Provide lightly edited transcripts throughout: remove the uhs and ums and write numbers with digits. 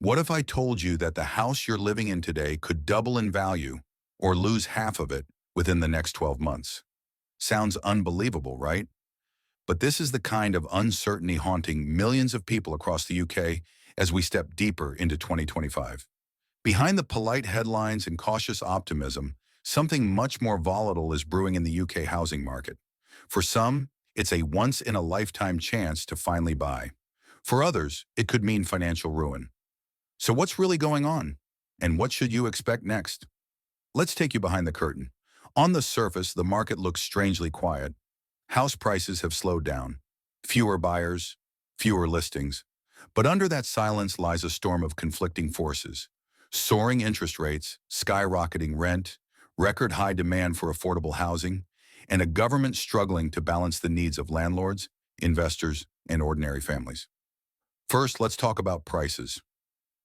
What if I told you that the house you're living in today could double in value or lose half of it within the next 12 months? Sounds unbelievable, right? But this is the kind of uncertainty haunting millions of people across the UK as we step deeper into 2025. Behind the polite headlines and cautious optimism, something much more volatile is brewing in the UK housing market. For some, it's a once-in-a-lifetime chance to finally buy. For others, it could mean financial ruin. So what's really going on? And what should you expect next? Let's take you behind the curtain. On the surface, the market looks strangely quiet. House prices have slowed down. Fewer buyers, fewer listings. But under that silence lies a storm of conflicting forces. Soaring interest rates, skyrocketing rent, record high demand for affordable housing, and a government struggling to balance the needs of landlords, investors, and ordinary families. First, let's talk about prices.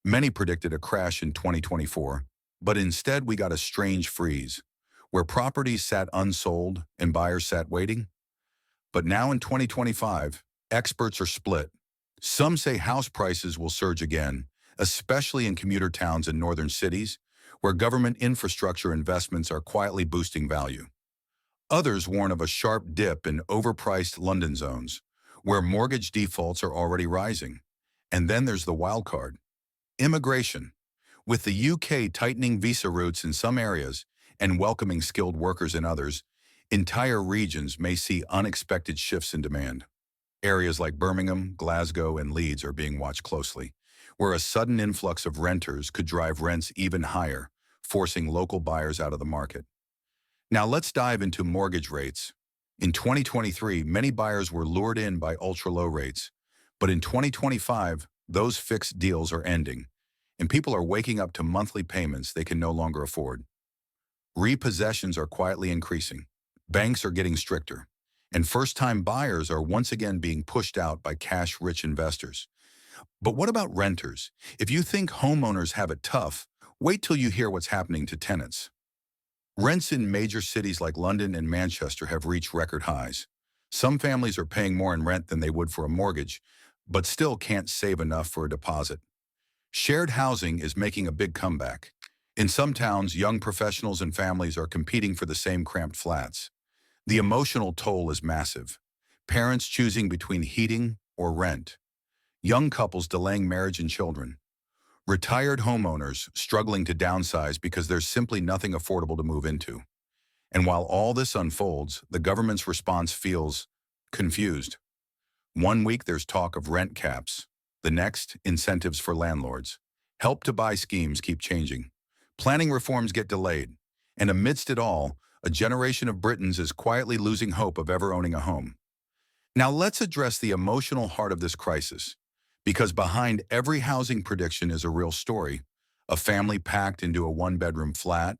Many predicted a crash in 2024, but instead we got a strange freeze, where properties sat unsold and buyers sat waiting. But now in 2025, experts are split. Some say house prices will surge again, especially in commuter towns and northern cities, where government infrastructure investments are quietly boosting value. Others warn of a sharp dip in overpriced London zones, where mortgage defaults are already rising. And then there's the wild card: immigration. With the UK tightening visa routes in some areas and welcoming skilled workers in others, entire regions may see unexpected shifts in demand. Areas like Birmingham, Glasgow, and Leeds are being watched closely, where a sudden influx of renters could drive rents even higher, forcing local buyers out of the market. Now let's dive into mortgage rates. In 2023, many buyers were lured in by ultra-low rates, but in 2025, those fixed deals are ending, and people are waking up to monthly payments they can no longer afford. Repossessions are quietly increasing. Banks are getting stricter, and first-time buyers are once again being pushed out by cash-rich investors. But what about renters? If you think homeowners have it tough, wait till you hear what's happening to tenants. Rents in major cities like London and Manchester have reached record highs. Some families are paying more in rent than they would for a mortgage, but still can't save enough for a deposit. Shared housing is making a big comeback. In some towns, young professionals and families are competing for the same cramped flats. The emotional toll is massive. Parents choosing between heating or rent. Young couples delaying marriage and children. Retired homeowners struggling to downsize because there's simply nothing affordable to move into. And while all this unfolds, the government's response feels confused. One week there's talk of rent caps. The next, incentives for landlords. Help to buy schemes keep changing. Planning reforms get delayed. And amidst it all, a generation of Britons is quietly losing hope of ever owning a home. Now let's address the emotional heart of this crisis, because behind every housing prediction is a real story: a family packed into a one-bedroom flat,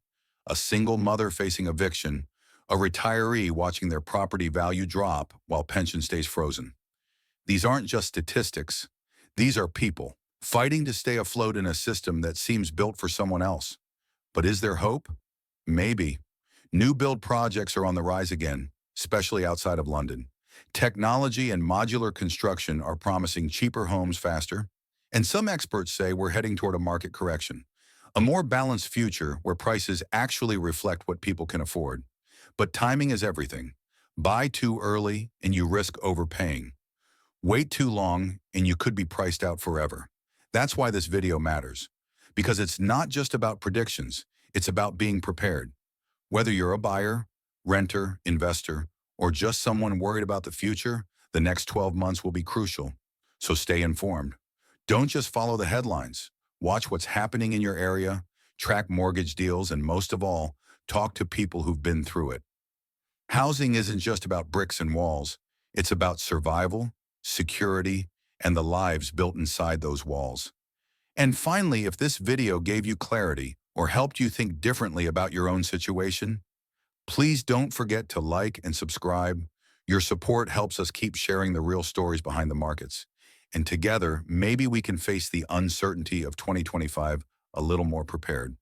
a single mother facing eviction, a retiree watching their property value drop while pension stays frozen. These aren't just statistics. These are people fighting to stay afloat in a system that seems built for someone else. But is there hope? Maybe. New build projects are on the rise again, especially outside of London. Technology and modular construction are promising cheaper homes faster, and some experts say we're heading toward a market correction, a more balanced future where prices actually reflect what people can afford. But timing is everything. Buy too early and you risk overpaying. Wait too long and you could be priced out forever. That's why this video matters, because it's not just about predictions, it's about being prepared. Whether you're a buyer, renter, investor, or just someone worried about the future, the next 12 months will be crucial. So stay informed. Don't just follow the headlines. Watch what's happening in your area, track mortgage deals, and most of all, talk to people who've been through it. Housing isn't just about bricks and walls. It's about survival, security, and the lives built inside those walls. And finally, if this video gave you clarity or helped you think differently about your own situation, please don't forget to like and subscribe. Your support helps us keep sharing the real stories behind the markets. And together, maybe we can face the uncertainty of 2025 a little more prepared.